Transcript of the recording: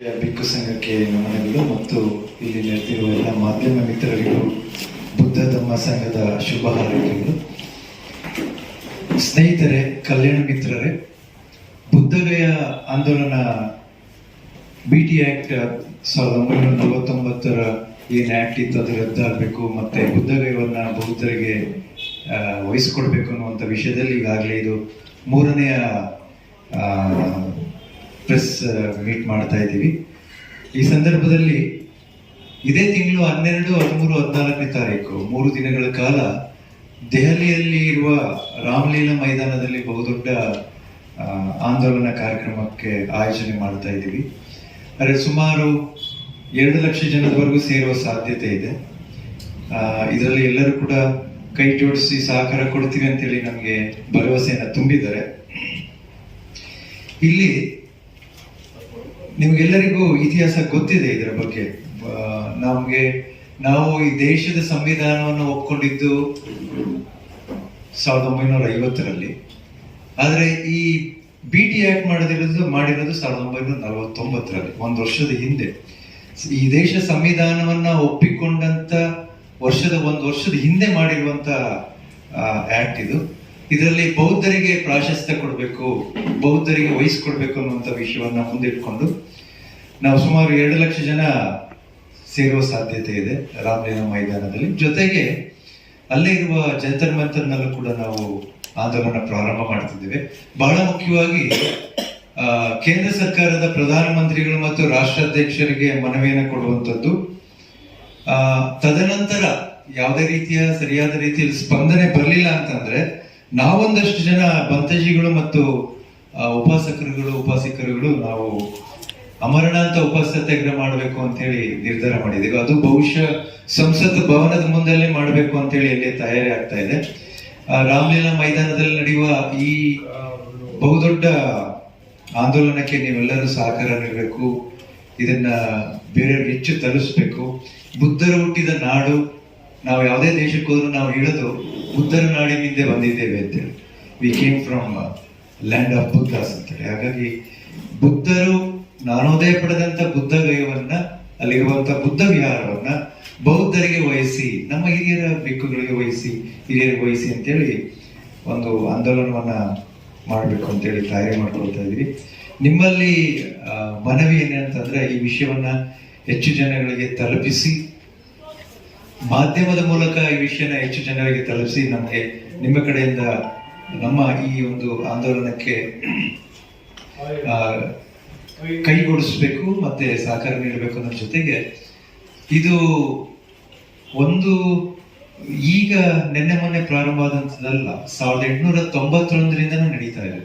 ಬಿಕ್ಕು ಸಂಘಕ್ಕೆ ನಮನಗಳು ಮತ್ತು ಇಲ್ಲಿ ನೆರೆದಿರುವ ಎಲ್ಲ ಮಾಧ್ಯಮ ಮಿತ್ರರಿಗೂ ಬುದ್ಧ ಧಮ್ಮ ಸಂಘದ ಶುಭ ಹಾರೈಕೆಗಳು. ಸ್ನೇಹಿತರೆ, ಕಲ್ಯಾಣ ಮಿತ್ರರೇ, ಬುದ್ಧಗಯ ಆಂದೋಲನ BT ಆಕ್ಟ್ 1949 ಏನು ಆಕ್ಟ್ ಇತ್ತು ಅದು ರದ್ದಾಗಬೇಕು ಮತ್ತೆ ಬುದ್ಧಗಯವನ್ನ ಬೌದ್ಧರಿಗೆ ವಹಿಸ್ಕೊಡ್ಬೇಕು ಅನ್ನುವಂಥ ವಿಷಯದಲ್ಲಿ ಈಗಾಗಲೇ ಇದು 3ನೇ ಪ್ರೆಸ್ ಮೀಟ್ ಮಾಡ್ತಾ ಇದ್ದೀವಿ. ಈ ಸಂದರ್ಭದಲ್ಲಿ ಇದೇ ತಿಂಗಳು 12, 13, 14ನೇ ತಾರೀಕು 3 ದಿನಗಳ ಕಾಲ ದೆಹಲಿಯಲ್ಲಿ ಇರುವ ರಾಮಲೀಲಾ ಮೈದಾನದಲ್ಲಿ ಬಹುದೊಡ್ಡ ಆಂದೋಲನ ಕಾರ್ಯಕ್ರಮಕ್ಕೆ ಆಯೋಜನೆ ಮಾಡ್ತಾ ಇದ್ದೀವಿ. ಆದರೆ ಸುಮಾರು 2 ಲಕ್ಷ ಜನದವರೆಗೂ ಸೇರುವ ಸಾಧ್ಯತೆ ಇದೆ. ಇದರಲ್ಲಿ ಎಲ್ಲರೂ ಕೂಡ ಕೈ ಜೋಡಿಸಿ ಸಹಕಾರ ಕೊಡ್ತೀವಿ ಅಂತೇಳಿ ನಮಗೆ ಭರವಸೆಯನ್ನು ತುಂಬಿದ್ದಾರೆ. ಇಲ್ಲಿ ನಿಮ್ಗೆಲ್ಲರಿಗೂ ಇತಿಹಾಸ ಗೊತ್ತಿದೆ ಇದರ ಬಗ್ಗೆ. ನಾವು ಈ ದೇಶದ ಸಂವಿಧಾನವನ್ನು ಒಪ್ಕೊಂಡಿದ್ದು 1950ರಲ್ಲಿ. ಆದರೆ ಈ BT ಆಕ್ಟ್ ಮಾಡಿರೋದು 1949ರಲ್ಲಿ, 1 ವರ್ಷದ ಹಿಂದೆ. ಈ ದೇಶ ಸಂವಿಧಾನವನ್ನ ಒಪ್ಪಿಕೊಂಡಂತ 1 ವರ್ಷದ ಹಿಂದೆ ಮಾಡಿರುವಂತ ಆಕ್ಟ್ ಇದು. ಇದರಲ್ಲಿ ಬೌದ್ಧರಿಗೆ ಪ್ರಾಶಸ್ತ್ಯ ಕೊಡಬೇಕು, ಬೌದ್ಧರಿಗೆ ವಹಿಸ್ಕೊಡ್ಬೇಕು ಅನ್ನುವಂಥ ವಿಷಯವನ್ನ ಮುಂದಿಟ್ಕೊಂಡು ನಾವು ಸುಮಾರು 2 ಲಕ್ಷ ಜನ ಸೇರುವ ಸಾಧ್ಯತೆ ಇದೆ ರಾಮಲೀಲಾ ಮೈದಾನದಲ್ಲಿ. ಜೊತೆಗೆ ಅಲ್ಲೇ ಇರುವ ಜಂತರ್ ಮಂತರ್ನಲ್ಲೂ ಕೂಡ ನಾವು ಆಂದೋಲನ ಪ್ರಾರಂಭ ಮಾಡ್ತಿದ್ದೇವೆ. ಬಹಳ ಮುಖ್ಯವಾಗಿ ಕೇಂದ್ರ ಸರ್ಕಾರದ ಪ್ರಧಾನಮಂತ್ರಿಗಳು ಮತ್ತು ರಾಷ್ಟ್ರಾಧ್ಯಕ್ಷರಿಗೆ ಮನವಿಯನ್ನು ಕೊಡುವಂಥದ್ದು. ತದನಂತರ ಯಾವುದೇ ರೀತಿಯ ಸರಿಯಾದ ರೀತಿಯಲ್ಲಿ ಸ್ಪಂದನೆ ಬರಲಿಲ್ಲ ಅಂತಂದ್ರೆ ನಾವೊಂದಷ್ಟು ಜನ ಬಂತಜಿಗಳು ಮತ್ತು ಉಪಾಸಕರುಗಳು ನಾವು ಅಮರನಾಥ ಉಪವಾಸ ಸತ್ಯಾಗ್ರಹ ಮಾಡಬೇಕು ಅಂತ ಹೇಳಿ ನಿರ್ಧಾರ ಮಾಡಿದ್ದೀವಿ. ಅದು ಬಹುಶಃ ಸಂಸತ್ ಭವನದ ಮುಂದೆಲ್ಲೇ ಮಾಡಬೇಕು ಅಂತ ಹೇಳಿ ಅಲ್ಲಿ ತಯಾರಿ ಆಗ್ತಾ ಇದೆ. ರಾಮಲೀಲಾ ಮೈದಾನದಲ್ಲಿ ನಡೆಯುವ ಈ ಬಹುದೊಡ್ಡ ಆಂದೋಲನಕ್ಕೆ ನೀವೆಲ್ಲರೂ ಸಹಕಾರ ನೀಡಬೇಕು. ಇದನ್ನ ಬೇರೆಯವ್ರಿಗೆ ಹೆಚ್ಚು ತಲುಪಿಸ್ಬೇಕು. ಬುದ್ಧರು ಹುಟ್ಟಿದ ನಾಡು, ನಾವು ಯಾವುದೇ ದೇಶಕ್ಕೆ ಹೋದ್ರೂ ನಾವು ಹೇಳೋದು ಬುದ್ಧರ ನಾಡಿನಿಂದ ಬಂದಿದ್ದೇವೆ ಅಂತೇಳಿ. We came from land of Buddhas ಅಂತೇಳಿ. ಹಾಗಾಗಿ ಬುದ್ಧರು ಜ್ಞಾನೋದಯ ಪಡೆದಂತ ಬುದ್ಧಗಯವನ್ನ, ಅಲ್ಲಿರುವಂತ ಬುದ್ಧ ವಿಹಾರವನ್ನ ಬೌದ್ಧರಿಗೆ ವಹಿಸಿ, ನಮ್ಮ ಹಿರಿಯರ ಬಿಕ್ಕುಗಳಿಗೆ ಹಿರಿಯರಿಗೆ ವಹಿಸಿ ಅಂತೇಳಿ ಒಂದು ಆಂದೋಲನವನ್ನ ಮಾಡಬೇಕು ಅಂತೇಳಿ ತಯಾರಿ ಮಾಡ್ಕೊಳ್ತಾ ಇದ್ವಿ. ನಿಮ್ಮಲ್ಲಿ ಮನವಿ ಏನಂತಂದ್ರೆ ಈ ವಿಷಯವನ್ನ ಹೆಚ್ಚು ಜನಗಳಿಗೆ ತಲುಪಿಸಿ, ಮಾಧ್ಯಮದ ಮೂಲಕ ಈ ವಿಷಯನ ಹೆಚ್ಚು ಜನರಿಗೆ ತಲುಪಿಸಿ ನಮಗೆ ನಿಮ್ಮ ಕಡೆಯಿಂದ ನಮ್ಮ ಈ ಒಂದು ಆಂದೋಲನಕ್ಕೆ ಕೈಗೂಡಿಸ್ಬೇಕು ಮತ್ತೆ ಸಹಕಾರ ನೀಡಬೇಕು ಅನ್ನೋ ಜೊತೆಗೆ ಇದು ಒಂದು ಈಗ ನಿನ್ನೆ ಮೊನ್ನೆ ಪ್ರಾರಂಭ ಆದಂಥದ್ದಲ್ಲ, 1891ರಿಂದನೂ ನಡೀತಾ ಇದೆ.